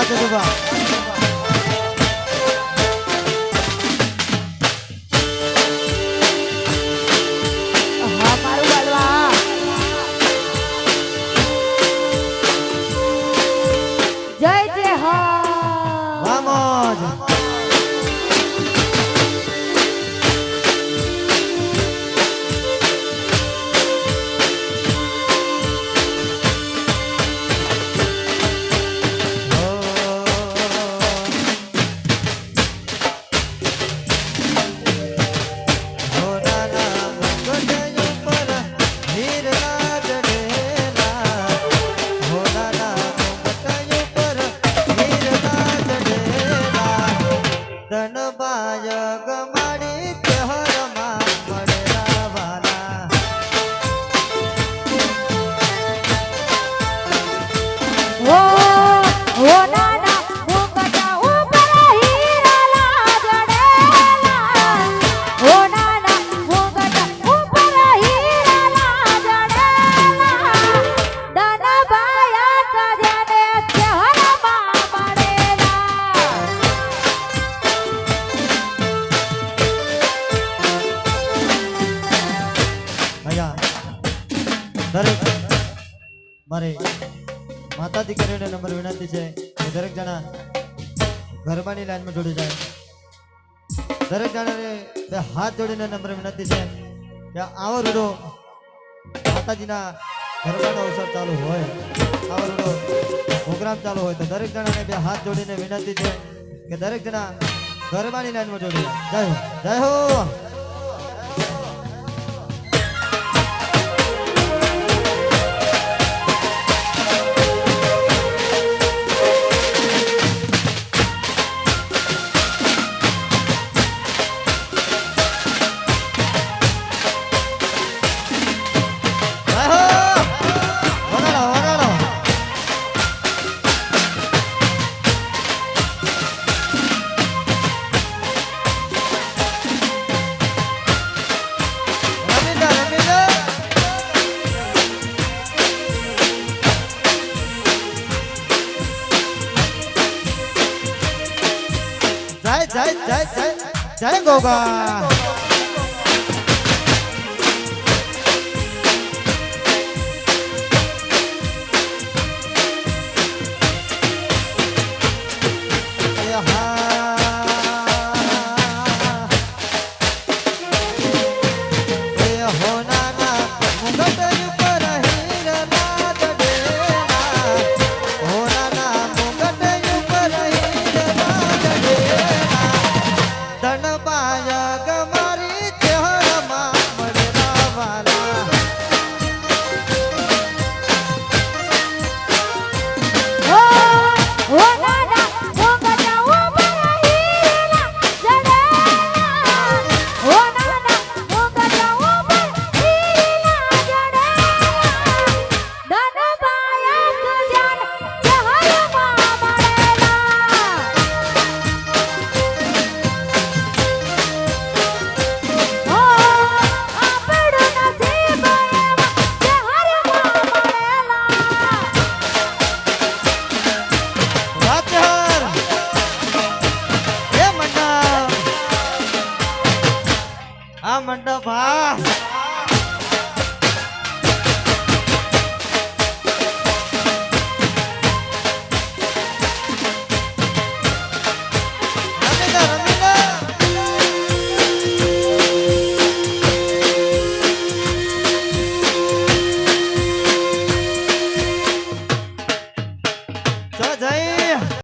જગુબા હા મારું બાલવા જય જય હા વામોજ દરેક મારે માતા દીકરીઓને નંબર વિનંતી છે કે દરેક જણા ગરબાની લાઈનમાં જોડી જાય. દરેક જણાને બે હાથ જોડીને નંબર વિનંતી છે કે આવો રૂડો માતાજીના ગરબાનો અવસર ચાલુ હોય, આવો રૂડો પ્રોગ્રામ ચાલુ હોય તો દરેક જણાને બે હાથ જોડીને વિનંતી છે કે દરેક જણા ગરબાની લાઈનમાં જોડી જાય. જય હો જય હો. જય જય જય જય જય ગોગા.